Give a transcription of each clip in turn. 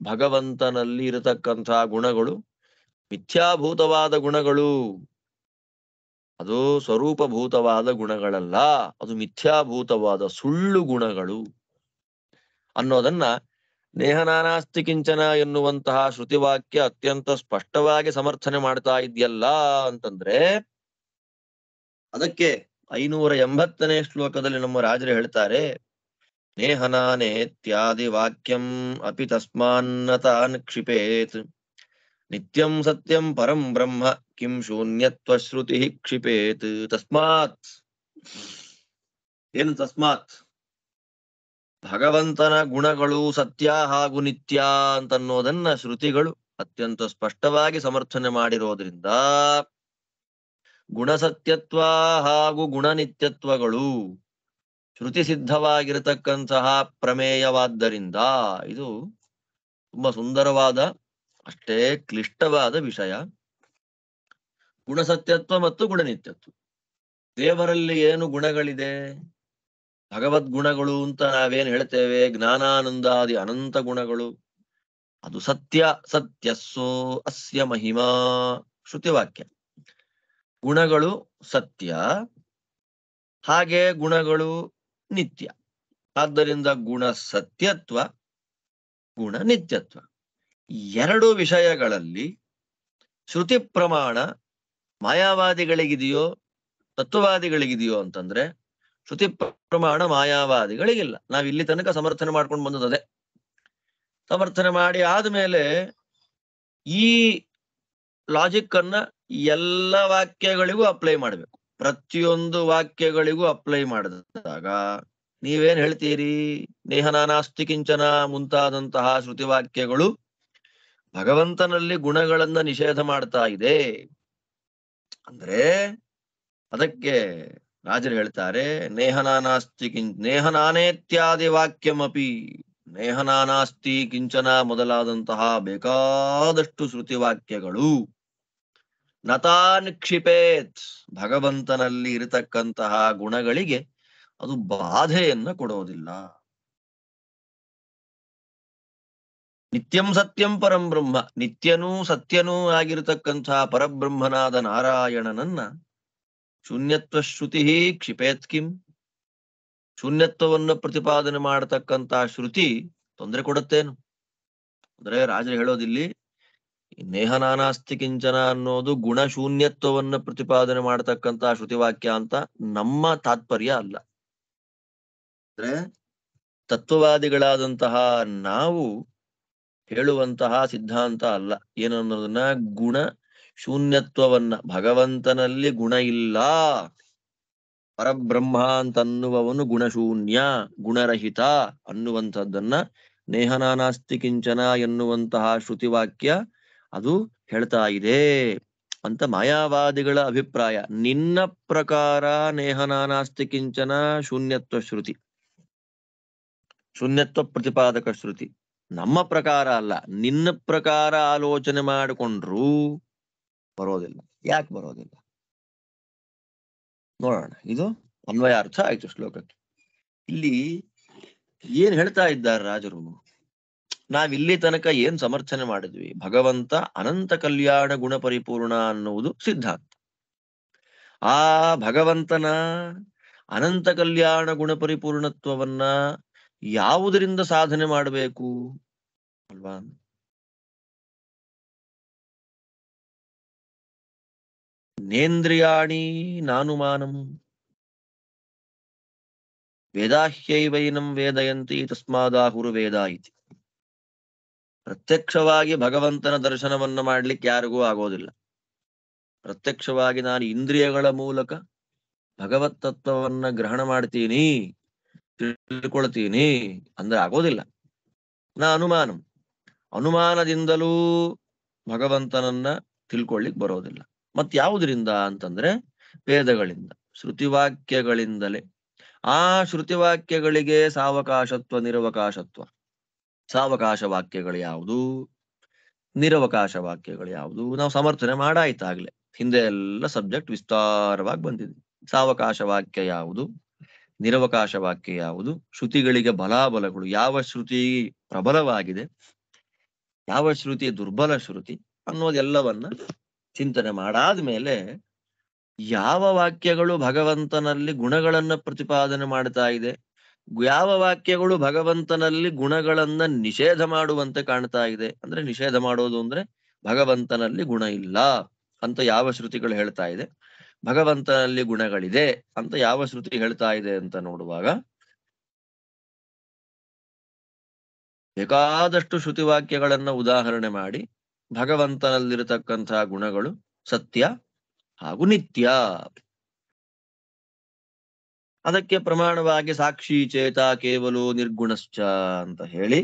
ಭಗವಂತನಲ್ಲಿ ಇರತಕ್ಕಂತಹ ಗುಣಗಳು ಮಿಥ್ಯಾಭೂತವಾದ ಗುಣಗಳು, ಅದು ಸ್ವರೂಪಭೂತವಾದ ಗುಣಗಳಲ್ಲ, ಅದು ಮಿಥ್ಯಾಭೂತವಾದ ಸುಳ್ಳು ಗುಣಗಳು ಅನ್ನೋದನ್ನ ನೇಹನಾನಾಸ್ತಿ ಕಿಂಚನ ಎನ್ನುವಂತಹ ಶ್ರುತಿವಾಕ್ಯ ಅತ್ಯಂತ ಸ್ಪಷ್ಟವಾಗಿ ಸಮರ್ಥನೆ ಮಾಡ್ತಾ ಇದೆಯಲ್ಲ ಅಂತಂದ್ರೆ, ಅದಕ್ಕೆ 580ನೇ ಶ್ಲೋಕದಲ್ಲಿ ನಮ್ಮ ರಾಜರು ಹೇಳ್ತಾರೆ, ನೇಹನಾನೇತ್ಯಾದಿ ವಾಕ್ಯಂ ಅಪಿ ತಸ್ಮಾನ್ನತಾನ್ ಕ್ಷಿಪೇತ್, ನಿತ್ಯಂ ಸತ್ಯಂ ಪರಂ ಬ್ರಹ್ಮ ಕಿಂ ಶೂನ್ಯತ್ವ ಶ್ರುತಿ ಕ್ಷಿಪೇತ್. ತಸ್ಮಾತ್, ಏನು ತಸ್ಮಾತ್? ಭಗವಂತನ ಗುಣಗಳು ಸತ್ಯ ಹಾಗೂ ನಿತ್ಯ ಅಂತನ್ನೋದನ್ನ ಶ್ರುತಿಗಳು ಅತ್ಯಂತ ಸ್ಪಷ್ಟವಾಗಿ ಸಮರ್ಥನೆ ಮಾಡಿರೋದ್ರಿಂದ ಗುಣಸತ್ಯತ್ವ ಹಾಗೂ ಗುಣನಿತ್ಯತ್ವಗಳು ಶ್ರುತಿ ಸಿದ್ಧವಾಗಿರತಕ್ಕಂತಹ ಪ್ರಮೇಯವಾದ್ದರಿಂದ ಇದು ತುಂಬಾ ಸುಂದರವಾದ, ಅಷ್ಟೇ ಕ್ಲಿಷ್ಟವಾದ ವಿಷಯ. ಗುಣಸತ್ಯತ್ವ ಮತ್ತು ಗುಣನಿತ್ಯತ್ವ, ದೇವರಲ್ಲಿ ಏನು ಗುಣಗಳಿದೆ? ಭಗವದ್ಗುಣಗಳು ಅಂತ ನಾವೇನ್ ಹೇಳ್ತೇವೆ, ಜ್ಞಾನಾನಂದಾದಿ ಅನಂತ ಗುಣಗಳು, ಅದು ಸತ್ಯ. ಸತ್ಯಸ್ಸೋ ಅಸ್ಯ ಮಹಿಮಾ, ಶ್ರುತಿವಾಕ್ಯ. ಗುಣಗಳು ಸತ್ಯ, ಹಾಗೆ ಗುಣಗಳು ನಿತ್ಯ. ಆದ್ದರಿಂದ ಗುಣ ಸತ್ಯತ್ವ, ಗುಣ ನಿತ್ಯತ್ವ, ಎರಡು ವಿಷಯಗಳಲ್ಲಿ ಶ್ರುತಿ ಪ್ರಮಾಣ ಮಾಯಾವಾದಿಗಳಿಗಿದೆಯೋ ತತ್ವವಾದಿಗಳಿಗಿದೆಯೋ ಅಂತಂದ್ರೆ, ಶ್ರುತಿ ಪ್ರಮಾಣ ಮಾಯಾವಾದಿಗಳಿಗಿಲ್ಲ. ನಾವ್ ಇಲ್ಲಿ ತನಕ ಸಮರ್ಥನೆ ಮಾಡ್ಕೊಂಡು ಬಂದದೇ. ಸಮರ್ಥನೆ ಮಾಡಿ ಆದ್ಮೇಲೆ ಈ ಲಾಜಿಕ್ ಅನ್ನ ಎಲ್ಲ ವಾಕ್ಯಗಳಿಗೂ ಅಪ್ಲೈ ಮಾಡಬೇಕು. ಪ್ರತಿಯೊಂದು ವಾಕ್ಯಗಳಿಗೂ ಅಪ್ಲೈ ಮಾಡಿದಾಗ ನೀವೇನ್ ಹೇಳ್ತೀರಿ? ನೇಹನಾನಾಸ್ತಿ ಕಿಂಚನ ಮುಂತಾದಂತಹ ಶ್ರುತಿವಾಕ್ಯಗಳು ಭಗವಂತನಲ್ಲಿ ಗುಣಗಳನ್ನ ನಿಷೇಧ ಮಾಡ್ತಾ ಇದೆ ಅಂದ್ರೆ, ಅದಕ್ಕೆ ರಾಜರು ಹೇಳ್ತಾರೆ, ನೇಹನಾನೇತ್ಯಾದಿ ವಾಕ್ಯಮಪಿ, ನೇಹನಾನಾಸ್ತಿ ಕಿಂಚನ ಮೊದಲಾದಂತಹ ಬೇಕಾದಷ್ಟು ಶ್ರುತಿವಾಕ್ಯಗಳು ನತಾನ್ ಕ್ಷಿಪೇತ್, ಭಗವಂತನಲ್ಲಿ ಇರತಕ್ಕಂತಹ ಗುಣಗಳಿಗೆ ಅದು ಬಾಧೆಯನ್ನ ಕೊಡೋದಿಲ್ಲ. ನಿತ್ಯಂ ಸತ್ಯಂ ಪರಂ ಬ್ರಹ್ಮ, ನಿತ್ಯನೂ ಸತ್ಯನೂ ಆಗಿರತಕ್ಕಂತಹ ಪರಬ್ರಹ್ಮನಾದ ನಾರಾಯಣನನ್ನ ಶೂನ್ಯತ್ವ ಶ್ರುತಿ ಕ್ಷಿಪೇತ್ ಕಿಂ, ಶೂನ್ಯತ್ವವನ್ನು ಪ್ರತಿಪಾದನೆ ಮಾಡತಕ್ಕಂತಹ ಶ್ರುತಿ ತೊಂದರೆ ಕೊಡುತ್ತೇನು ಅಂದ್ರೆ, ರಾಜರು ಹೇಳೋದಿಲ್ಲಿ ನೇಹನಾನಾಸ್ತಿ ಕಿಂಚನ ಅನ್ನೋದು ಗುಣಶೂನ್ಯತ್ವವನ್ನು ಪ್ರತಿಪಾದನೆ ಮಾಡತಕ್ಕಂತಹ ಶ್ರುತಿವಾಕ್ಯ ಅಂತ ನಮ್ಮ ತಾತ್ಪರ್ಯ ಅಲ್ಲ. ಅಂದ್ರೆ ತತ್ವವಾದಿಗಳಾದಂತಹ ನಾವು ಹೇಳುವಂತಹ ಸಿದ್ಧಾಂತ ಅಲ್ಲ. ಏನನ್ನೋದನ್ನ, ಗುಣ ಶೂನ್ಯತ್ವವನ್ನ, ಭಗವಂತನಲ್ಲಿ ಗುಣ ಇಲ್ಲ, ಪರಬ್ರಹ್ಮ ಅಂತನ್ನುವವನು ಗುಣಶೂನ್ಯ, ಗುಣರಹಿತ ಅನ್ನುವಂಥದ್ದನ್ನ ನೇಹನಾನಾಸ್ತಿ ಕಿಂಚನ ಎನ್ನುವಂತಹ ಶ್ರುತಿವಾಕ್ಯ ಅದು ಹೇಳ್ತಾ ಇದೆ ಅಂತ ಮಾಯಾವಾದಿಗಳ ಅಭಿಪ್ರಾಯ. ನಿನ್ನ ಪ್ರಕಾರ ನೇಹನಾನಾಸ್ತಿ ಕಿಂಚನ ಶೂನ್ಯತ್ವ ಶ್ರುತಿ, ಶೂನ್ಯತ್ವ ಪ್ರತಿಪಾದಕ ಶ್ರುತಿ. ನಮ್ಮ ಪ್ರಕಾರ ಅಲ್ಲ, ನಿನ್ನ ಪ್ರಕಾರ ಆಲೋಚನೆ ಮಾಡಿಕೊಂಡ್ರೂ ಬರೋದಿಲ್ಲ. ಯಾಕೆ ಬರೋದಿಲ್ಲ ನೋಡೋಣ. ಇದು ಅನ್ವಯಾರ್ಥ ಆಯ್ತು ಶ್ಲೋಕಕ್ಕೆ. ಇಲ್ಲಿ ಏನ್ ಹೇಳ್ತಾ ಇದ್ದಾರೆ ರಾಜರು? ನಾವಿಲ್ಲಿ ತನಕ ಏನ್ ಸಮರ್ಥನೆ ಮಾಡಿದ್ವಿ? ಭಗವಂತ ಅನಂತ ಕಲ್ಯಾಣ ಗುಣ ಪರಿಪೂರ್ಣ ಅನ್ನುವುದು ಸಿದ್ಧಾಂತ. ಆ ಭಗವಂತನ ಅನಂತ ಕಲ್ಯಾಣ ಗುಣ ಪರಿಪೂರ್ಣತ್ವವನ್ನ ಯಾವುದರಿಂದ ಸಾಧನೆ ಮಾಡಬೇಕು ಅಲ್ವಾ? ನೇಂದ್ರಿಯಾಣಿ ನಾನುಮಾನಂ ವೇದಾಹ್ಯೈವೈನಂ ವೇದಯಂತಿ ತಸ್ಮಾದಾಹುರು ವೇದ ಇತಿ. ಪ್ರತ್ಯಕ್ಷವಾಗಿ ಭಗವಂತನ ದರ್ಶನವನ್ನ ಮಾಡ್ಲಿಕ್ಕೆ ಯಾರಿಗೂ ಆಗೋದಿಲ್ಲ. ಪ್ರತ್ಯಕ್ಷವಾಗಿ ನಾನು ಇಂದ್ರಿಯಗಳ ಮೂಲಕ ಭಗವತ್ ತತ್ವವನ್ನ ಗ್ರಹಣ ಮಾಡ್ತೀನಿ, ತಿಳ್ಕೊಳ್ತೀನಿ ಅಂದ್ರೆ ಆಗೋದಿಲ್ಲ. ಅನುಮಾನಂ, ಅನುಮಾನದಿಂದಲೂ ಭಗವಂತನನ್ನ ತಿಳ್ಕೊಳ್ಳಿಕ್ ಬರೋದಿಲ್ಲ. ಮತ್ ಯಾವುದರಿಂದ ಅಂತಂದ್ರೆ ವೇದಗಳಿಂದ, ಶ್ರುತಿವಾಕ್ಯಗಳಿಂದಲೇ. ಆ ಶ್ರುತಿವಾಕ್ಯಗಳಿಗೆ ಸಾವಕಾಶತ್ವ ನಿರವಕಾಶತ್ವ, ಸಾವಕಾಶ ವಾಕ್ಯಗಳು ಯಾವುದು, ನಿರವಕಾಶ ವಾಕ್ಯಗಳು ಯಾವುದು ನಾವು ಸಮರ್ಥನೆ ಮಾಡಾಯ್ತಾಗ್ಲೆ. ಹಿಂದೆ ಎಲ್ಲ ಸಬ್ಜೆಕ್ಟ್ ವಿಸ್ತಾರವಾಗಿ ಬಂದಿದೆ. ಸಾವಕಾಶ ವಾಕ್ಯ ಯಾವುದು, ನಿರವಕಾಶ ವಾಕ್ಯ ಯಾವುದು, ಶ್ರುತಿಗಳಿಗೆ ಬಲಾಬಲಗಳು, ಯಾವ ಶ್ರುತಿ ಪ್ರಬಲವಾಗಿದೆ, ಯಾವ ಶ್ರುತಿ ದುರ್ಬಲ ಶ್ರುತಿ ಅನ್ನೋದೆಲ್ಲವನ್ನ ಚಿಂತನೆ ಮಾಡಾದ್ಮೇಲೆ ಯಾವ ವಾಕ್ಯಗಳು ಭಗವಂತನಲ್ಲಿ ಗುಣಗಳನ್ನ ಪ್ರತಿಪಾದನೆ ಮಾಡ್ತಾ ಇದೆ, ಯಾವ ವಾಕ್ಯಗಳು ಭಗವಂತನಲ್ಲಿ ಗುಣಗಳನ್ನ ನಿಷೇಧ ಮಾಡುವಂತೆ ಕಾಣ್ತಾ ಇದೆ. ಅಂದ್ರೆ ನಿಷೇಧ ಮಾಡೋದು ಅಂದ್ರೆ ಭಗವಂತನಲ್ಲಿ ಗುಣ ಇಲ್ಲ ಅಂತ ಯಾವ ಶ್ರುತಿಗಳು ಹೇಳ್ತಾ ಇದೆ, ಭಗವಂತನಲ್ಲಿ ಗುಣಗಳಿದೆ ಅಂತ ಯಾವ ಶ್ರುತಿ ಹೇಳ್ತಾ ಇದೆ ಅಂತ ನೋಡುವಾಗ ಬೇಕಾದಷ್ಟು ಶ್ರುತಿವಾಕ್ಯಗಳನ್ನ ಉದಾಹರಣೆ ಮಾಡಿ ಭಗವಂತನಲ್ಲಿರತಕ್ಕಂತಹ ಗುಣಗಳು ಸತ್ಯ ಹಾಗೂ ನಿತ್ಯ, ಅದಕ್ಕೆ ಪ್ರಮಾಣವಾಗಿ ಸಾಕ್ಷಿ ಚೇತ ಕೇವಲೋ ನಿರ್ಗುಣಶ್ಚ ಅಂತ ಹೇಳಿ,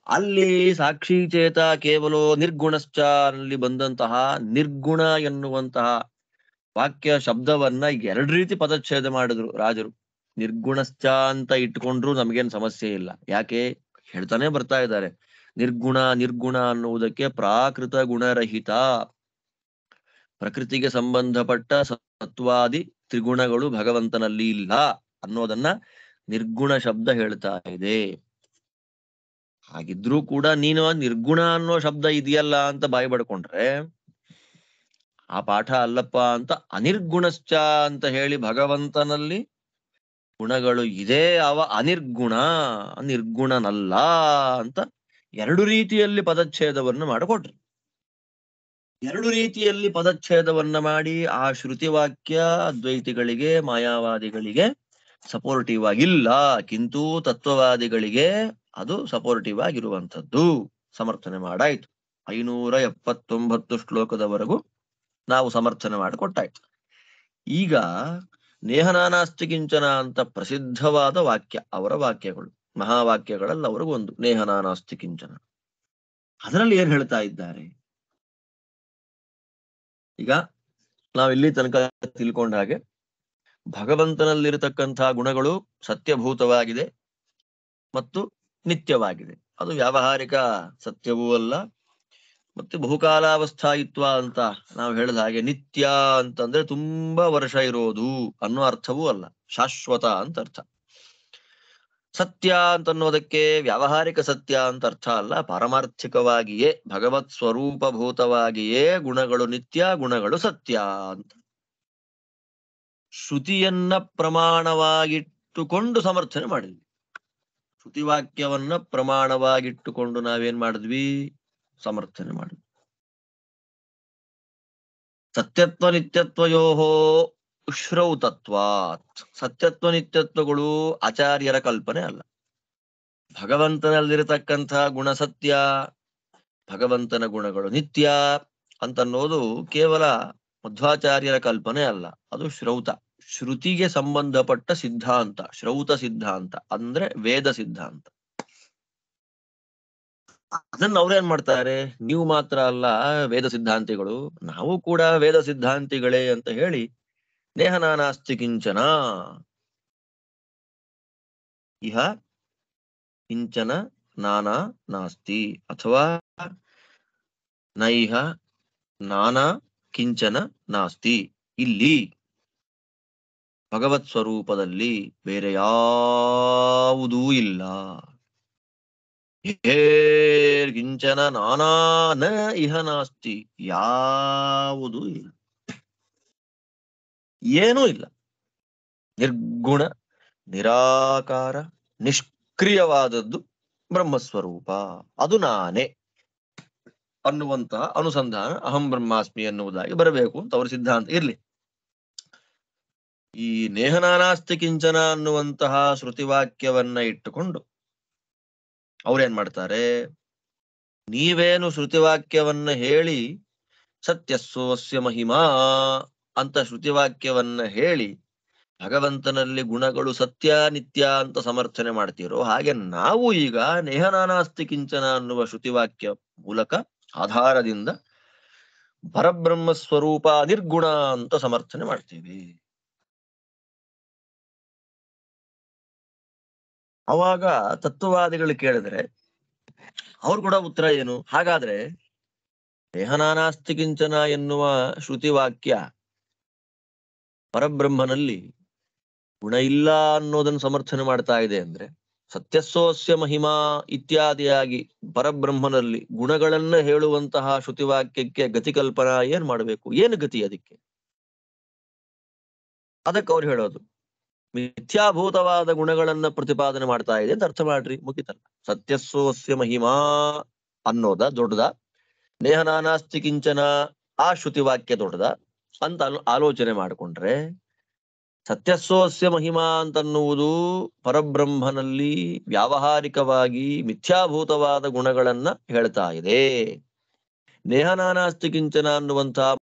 ಅಲ್ಲಿ ಸಾಕ್ಷಿ ಚೇತ ಕೇವಲೋ ನಿರ್ಗುಣಶ್ಚ ಅಲ್ಲಿ ಬಂದಂತಹ ನಿರ್ಗುಣ ಎನ್ನುವಂತಹ ವಾಕ್ಯ ಶಬ್ದವನ್ನ ಎರಡು ರೀತಿ ಪದಚ್ಛೇದ ಮಾಡಿದ್ರು ರಾಜರು. ನಿರ್ಗುಣಶ್ಚ ಅಂತ ಇಟ್ಕೊಂಡ್ರು ನಮಗೇನ್ ಸಮಸ್ಯೆ ಇಲ್ಲ. ಯಾಕೆ ಹೇಳ್ತಾನೆ ಬರ್ತಾ ಇದ್ದಾರೆ, ನಿರ್ಗುಣ ನಿರ್ಗುಣ ಅನ್ನುವುದಕ್ಕೆ ಪ್ರಾಕೃತ ಗುಣರಹಿತ, ಪ್ರಕೃತಿಗೆ ಸಂಬಂಧಪಟ್ಟ ಸತ್ವಾದಿ ತ್ರಿಗುಣಗಳು ಭಗವಂತನಲ್ಲಿ ಇಲ್ಲ ಅನ್ನೋದನ್ನ ನಿರ್ಗುಣ ಶಬ್ದ ಹೇಳ್ತಾ ಇದೆ. ಹಾಗಿದ್ರೂ ಕೂಡ ನೀನು ನಿರ್ಗುಣ ಅನ್ನೋ ಶಬ್ದ ಇದೆಯಲ್ಲ ಅಂತ ಬಾಯಿ ಬಡ್ಕೊಂಡ್ರೆ ಆ ಪಾಠ ಅಲ್ಲಪ್ಪ ಅಂತ ಅನಿರ್ಗುಣಶ್ಚ ಅಂತ ಹೇಳಿ ಭಗವಂತನಲ್ಲಿ ಗುಣಗಳು ಇದೆ, ಅವ ಅನಿರ್ಗುಣ ನಿರ್ಗುಣನಲ್ಲ ಅಂತ ಎರಡು ರೀತಿಯಲ್ಲಿ ಪದಚ್ಛೇದವನ್ನು ಮಾಡಿಕೊಟ್ರು. ಎರಡು ರೀತಿಯಲ್ಲಿ ಪದಚ್ಛೇದವನ್ನ ಮಾಡಿ ಆ ಶ್ರುತಿವಾಕ್ಯ ಅದ್ವೈತಿಗಳಿಗೆ ಮಾಯಾವಾದಿಗಳಿಗೆ ಸಪೋರ್ಟಿವ್ ಆಗಿಲ್ಲ, ಕಿಂತು ತತ್ವವಾದಿಗಳಿಗೆ ಅದು ಸಪೋರ್ಟಿವ್ ಆಗಿರುವಂಥದ್ದು ಸಮರ್ಥನೆ ಮಾಡಾಯ್ತು. 579 ಶ್ಲೋಕದವರೆಗೂ ನಾವು ಸಮರ್ಥನೆ ಮಾಡಿಕೊಟ್ಟಾಯ್ತು. ಈಗ ನೇಹನಾನಾಸ್ತಿ ಕಿಂಚನ ಅಂತ ಪ್ರಸಿದ್ಧವಾದ ವಾಕ್ಯ, ಅವರ ವಾಕ್ಯಗಳು ಮಹಾವಾಕ್ಯಗಳಲ್ಲಿ ಅವ್ರಿಗೊಂದು ನೇಹನಾನಾಸ್ತಿ ಕಿಂಚನ. ಅದರಲ್ಲಿ ಏನ್ ಹೇಳ್ತಾ ಇದ್ದಾರೆ? ಈಗ ನಾವಿಲ್ಲಿ ತನಕ ತಿಳ್ಕೊಂಡ ಹಾಗೆ ಭಗವಂತನಲ್ಲಿರತಕ್ಕಂತಹ ಗುಣಗಳು ಸತ್ಯಭೂತವಾಗಿದೆ ಮತ್ತು ನಿತ್ಯವಾಗಿದೆ. ಅದು ವ್ಯಾವಹಾರಿಕ ಸತ್ಯವೂ ಅಲ್ಲ, ಮತ್ತೆ ಬಹುಕಾಲಾವಸ್ಥಾಯಿತ್ವ ಅಂತ ನಾವು ಹೇಳಿದ ಹಾಗೆ ನಿತ್ಯ ಅಂತಂದ್ರೆ ತುಂಬಾ ವರ್ಷ ಇರೋದು ಅನ್ನೋ ಅರ್ಥವೂ ಅಲ್ಲ, ಶಾಶ್ವತ ಅಂತ ಅರ್ಥ. ಸತ್ಯ ಅಂತನ್ನೋದಕ್ಕೆ ವ್ಯಾವಹಾರಿಕ ಸತ್ಯ ಅಂತ ಅರ್ಥ ಅಲ್ಲ, ಪಾರಮಾರ್ಥಿಕವಾಗಿಯೇ ಭಗವತ್ ಸ್ವರೂಪಭೂತವಾಗಿಯೇ ಗುಣಗಳು ನಿತ್ಯ, ಗುಣಗಳು ಸತ್ಯ ಅಂತ ಶ್ರುತಿಯನ್ನ ಪ್ರಮಾಣವಾಗಿಟ್ಟುಕೊಂಡು ಸಮರ್ಥನೆ ಮಾಡಿದ್ವಿ. ಶ್ರುತಿವಾಕ್ಯವನ್ನ ಪ್ರಮಾಣವಾಗಿಟ್ಟುಕೊಂಡು ನಾವೇನ್ ಮಾಡಿದ್ವಿ? ಸಮರ್ಥನೆ ಮಾಡಿದ್ವಿ. ಸತ್ಯತ್ವ ನಿತ್ಯತ್ವಯೋಹೋ ಶ್ರೌತತ್ವಾತ್, ಸತ್ಯತ್ವ ನಿತ್ಯತ್ವಗಳು ಆಚಾರ್ಯರ ಕಲ್ಪನೆ ಅಲ್ಲ. ಭಗವಂತನಲ್ಲಿರತಕ್ಕಂತಹ ಗುಣ ಸತ್ಯ, ಭಗವಂತನ ಗುಣಗಳು ನಿತ್ಯ ಅಂತನ್ನೋದು ಕೇವಲ ಮಧ್ವಾಚಾರ್ಯರ ಕಲ್ಪನೆ ಅಲ್ಲ, ಅದು ಶ್ರೌತ, ಶ್ರುತಿಗೆ ಸಂಬಂಧಪಟ್ಟ ಸಿದ್ಧಾಂತ, ಶ್ರೌತ ಸಿದ್ಧಾಂತ ಅಂದ್ರೆ ವೇದ ಸಿದ್ಧಾಂತ. ಅದನ್ನ ಅವ್ರೇನ್ ಮಾಡ್ತಾರೆ, ನೀವು ಮಾತ್ರ ಅಲ್ಲ ವೇದ ಸಿದ್ಧಾಂತಿಗಳು, ನಾವು ಕೂಡ ವೇದ ಸಿದ್ಧಾಂತಿಗಳೇ ಅಂತ ಹೇಳಿ ನೇಹನಾನಾಸ್ತಿ ಕಿಂಚನ, ಇಹ ಕಿಂಚನ ನಾನಾ ನಾಸ್ತಿ ಅಥವಾ ನೈಹ ನಾನಾ ಕಿಂಚನ ನಾಸ್ತಿ, ಇಲ್ಲಿ ಭಗವತ್ ಸ್ವರೂಪದಲ್ಲಿ ಬೇರೆ ಯಾವುದೂ ಇಲ್ಲ. ಕಿಂಚನ ನಾನಾ ನ ಇಹ ನಾಸ್ತಿ, ಯಾವುದೂ ಇಲ್ಲ, ಏನೂ ಇಲ್ಲ. ನಿರ್ಗುಣ ನಿರಾಕಾರ ನಿಷ್ಕ್ರಿಯವಾದದ್ದು ಬ್ರಹ್ಮಸ್ವರೂಪ, ಅದು ನಾನೇ ಅನ್ನುವಂತಹ ಅನುಸಂಧಾನ ಅಹಂ ಬ್ರಹ್ಮಾಸ್ಮಿ ಎನ್ನುವುದಾಗಿ ಬರಬೇಕು ಅಂತ ಅವ್ರ ಸಿದ್ಧಾಂತ ಇರ್ಲಿ. ಈ ನೇಹನಾನಾಸ್ತಿ ಕಿಂಚನ ಅನ್ನುವಂತಹ ಶ್ರುತಿವಾಕ್ಯವನ್ನ ಇಟ್ಟುಕೊಂಡು ಅವ್ರೇನ್ ಮಾಡ್ತಾರೆ, ನೀವೇನು ಶ್ರುತಿವಾಕ್ಯವನ್ನ ಹೇಳಿ ಸತ್ಯಸ್ಸೋಸ್ಯ ಮಹಿಮಾ ಅಂತ ಶ್ರುತಿವಾಕ್ಯವನ್ನ ಹೇಳಿ ಭಗವಂತನಲ್ಲಿ ಗುಣಗಳು ಸತ್ಯ ನಿತ್ಯ ಅಂತ ಸಮರ್ಥನೆ ಮಾಡ್ತೀರೋ, ಹಾಗೆ ನಾವು ಈಗ ನೇಹನಾನಾಸ್ತಿ ಕಿಂಚನ ಅನ್ನುವ ಶ್ರುತಿವಾಕ್ಯ ಮೂಲಕ ಆಧಾರದಿಂದ ಪರಬ್ರಹ್ಮ ಸ್ವರೂಪ ನಿರ್ಗುಣ ಅಂತ ಸಮರ್ಥನೆ ಮಾಡ್ತೀವಿ. ಅವಾಗ ತತ್ವವಾದಿಗಳು ಕೇಳಿದ್ರೆ ಅವ್ರು ಕೂಡ ಉತ್ತರ ಏನು? ಹಾಗಾದ್ರೆ ನೇಹನಾನಾಸ್ತಿ ಕಿಂಚನ ಎನ್ನುವ ಶ್ರುತಿವಾಕ್ಯ ಪರಬ್ರಹ್ಮನಲ್ಲಿ ಗುಣ ಇಲ್ಲ ಅನ್ನೋದನ್ನು ಸಮರ್ಥನೆ ಮಾಡ್ತಾ ಇದೆ ಅಂದ್ರೆ ಸತ್ಯಸ್ಸೋಸ್ಯ ಮಹಿಮಾ ಇತ್ಯಾದಿಯಾಗಿ ಪರಬ್ರಹ್ಮನಲ್ಲಿ ಗುಣಗಳನ್ನ ಹೇಳುವಂತಹ ಶ್ರುತಿವಾಕ್ಯಕ್ಕೆ ಗತಿ ಕಲ್ಪನಾ ಏನ್ ಮಾಡಬೇಕು, ಏನು ಗತಿ ಅದಕ್ಕೆ? ಅದಕ್ಕೆ ಅವ್ರು ಹೇಳೋದು ಮಿಥ್ಯಾಭೂತವಾದ ಗುಣಗಳನ್ನ ಪ್ರತಿಪಾದನೆ ಮಾಡ್ತಾ ಇದೆ ಅಂತ ಅರ್ಥ ಮಾಡ್ರಿ, ಮುಗಿತಲ್ಲ. ಸತ್ಯಸ್ಸೋಸ್ಯ ಮಹಿಮಾ ಅನ್ನೋದ ದೊಡ್ಡದ, ನೇಹನಾನಾಸ್ತಿ ಕಿಂಚನ ಆ ಶ್ರುತಿವಾಕ್ಯ ದೊಡ್ಡದ ಅಂತ ಆಲೋಚನೆ ಮಾಡಿಕೊಂಡ್ರೆ, ಸತ್ಯಸ್ಸೋಸ್ಯ ಮಹಿಮಾ ಅಂತನ್ನುವುದು ಪರಬ್ರಹ್ಮನಲ್ಲಿ ವ್ಯಾವಹಾರಿಕವಾಗಿ ಮಿಥ್ಯಾಭೂತವಾದ ಗುಣಗಳನ್ನ ಹೇಳ್ತಾ ಇದೆ. ನೇಹನಾನಾಸ್ತಿ ಕಿಂಚನ ಅನ್ನುವಂತಹ